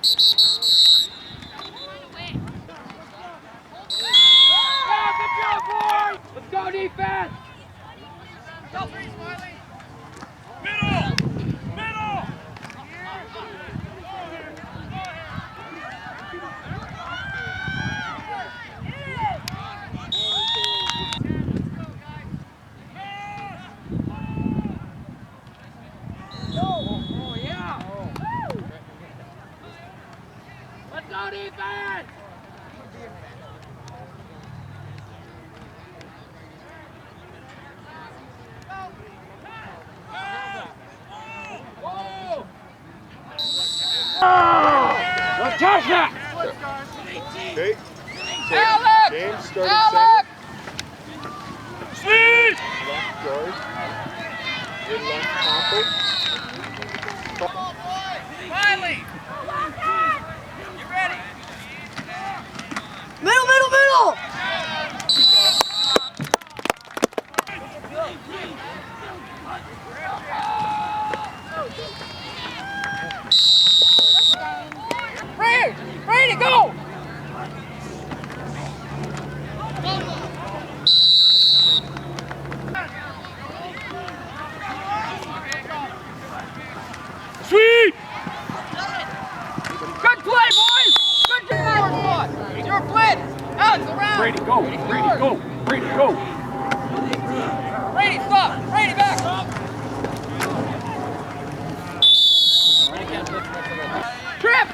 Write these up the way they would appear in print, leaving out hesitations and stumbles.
Let's go defense! Go three, Smiley! Middle! Middle! Oh, yeah! Let's go defense! Don't touch that! Okay. Alec! James starting Alec! Sweet! Left guard. Your left tackle. Smiley! You ready? Middle, middle, middle! Ready! Ready to go! Sweet! Good play, boys! Good job! It's your blitz! Alex, around! Brady, go! Brady, go! Brady, go! Brady, stop! Brady, back! Trip!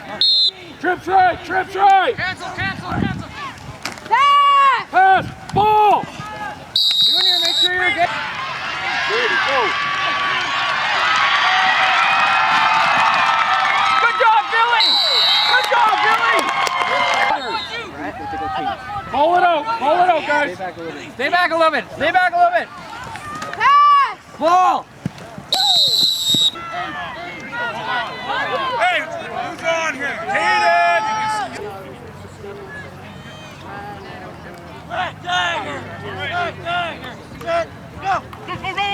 Trip's right! Trip's right! Cancel, cancel, cancel! Pass! Ball! Junior, make sure you're good. Brady, go! Good job, Billy! Good job, Billy! Ball it out! Ball it out, guys! Stay back a little bit. Stay back a little bit. Pass! Ball! Hey, who's on here? Hayden! Back dagger! Back dagger! Set, go! Go, go, go!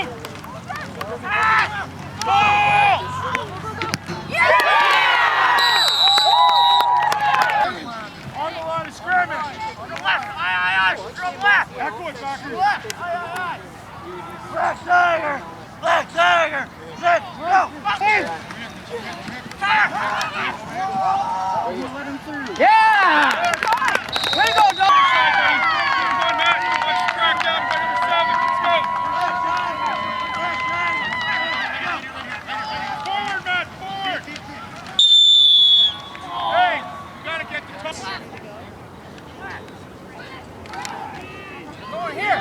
Ball! On the line of scrimmage! On the left! Aye, aye, aye! Go left! Back way, back way. Left! Aye, aye, aye! Back dagger! Back dagger! Set, go! Yeah! Way to go, dog! Come on, Matt. Let's crack down by number 7. Let's go. Forward, Matt. Forward. Hey, you got to get the top. Going here!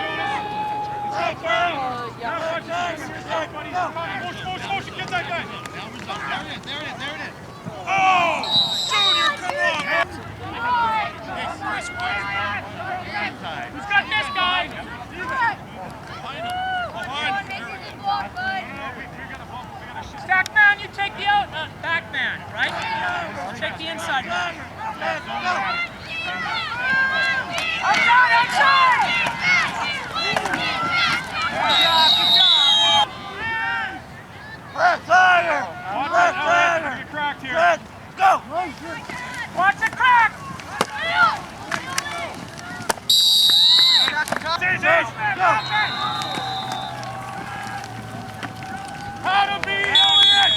Motion, get that guy. There it is. Oh, Junior, come on. Who's got this guy? Stack man, you take the back man, right? You take the inside man. Outside! Good job! Left tire! Left tire! Get cracked here. Good! Go! Watch the crack! Go! How to be Elliot!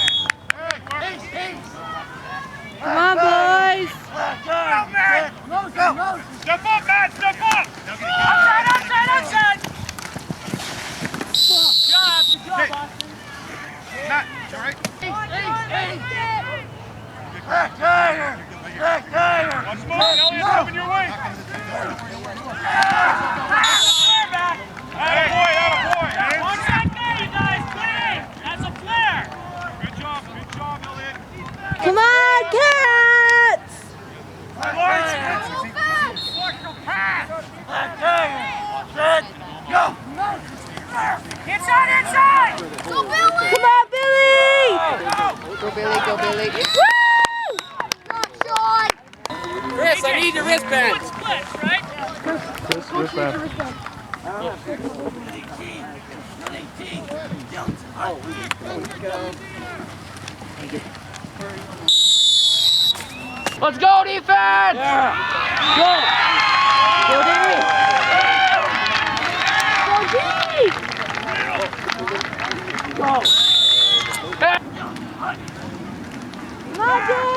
Come on, boys! Left tire! Go! Step up, Matt, step up! Outside! Good job, Austin. Matt, you all right? Left tire! Left tire! Watch smoke, Elliot's coming your way. Attaboy, attaboy. Watch that guy, you guys! Clean! That's a flare! Good job, Elliot. Come on, Cats! Left tire! Set! Go! Inside! Go, Billy! Come on, Billy! Go, Billy, go, Billy. Woo! Chris, I need your wristband. Let's go, defense! Yeah. Go! Go, D! Go, D! Go. Come on, Dave!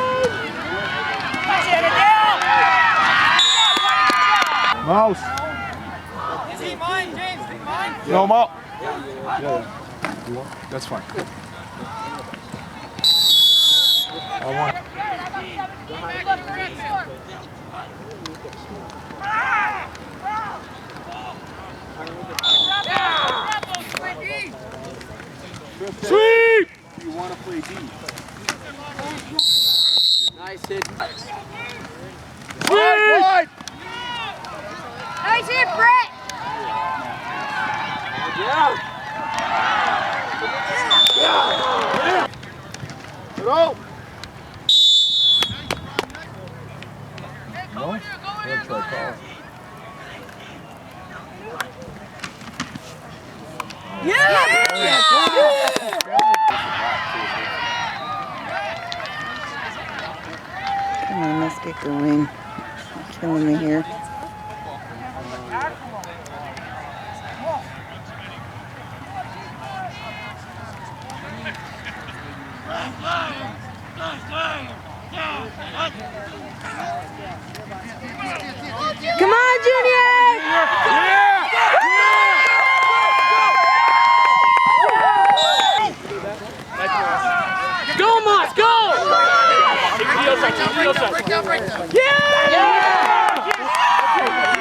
Mouse. Is he mine, James? Is he mine? No, Mo. Yeah. You want? That's fine. I want. Sweep! You want to play D. Nice hit. Sweep! Nice hit, Brett! Yeah. Go! No? That's right, Paul. Yeah! Come on, let's get going. You're killing me here. Come on, Junior! Go, Moss, go! Yeah!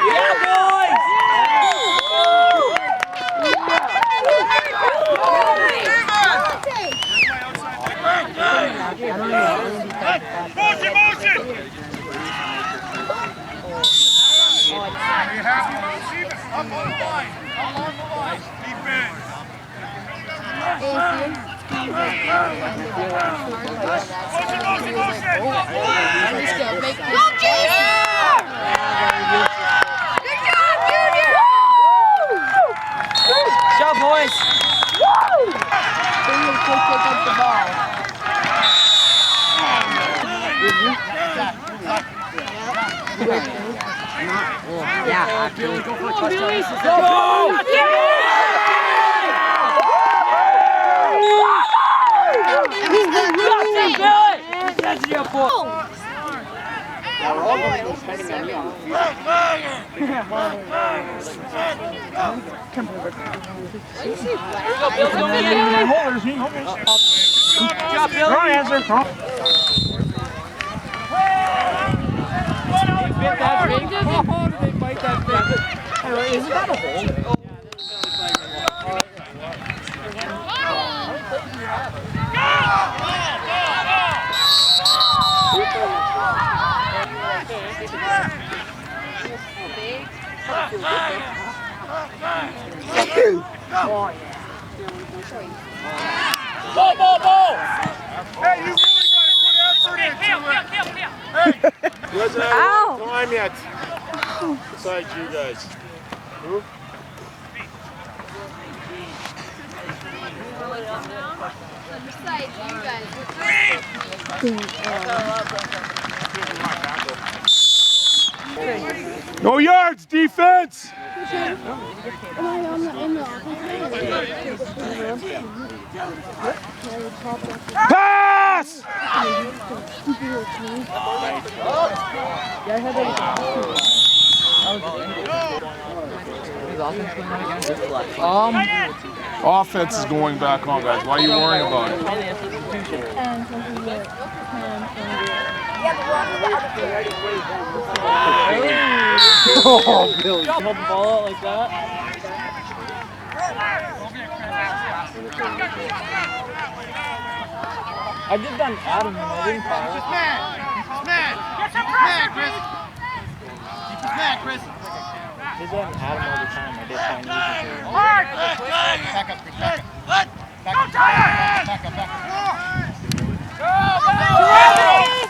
Yeah, boys! Motion, motion! Are you happy, Mouse? Up on the line. Along the line. Defense. Motion, motion, motion! Go, Junior! Good job, Junior! Good job, boys! Yeah. Billy, go for a touchdown. Go! That's your fault. Yeah, we're all going to go spending money on Bill's going in. Good job, Bill. Wrong answer. Wrong. Bit that big. They bite that big. Isn't that a hole? Ball, ball, ball! Hey, you really got to put effort into it. Hey! Who hasn't had Ow. a time yet? Besides you guys. Who? Besides you guys. No yards, defense! Pass! Offense is going back on, guys. Why are you worrying about it? Oh, Billy. Hold the ball out like that. I did that Adam and I didn't fire. He's mad, Chris. He's mad, Chris. Did that Adam all the time. I did Chinese. Back up, Chris. Back up. Back up. Back up. Back up. Back up.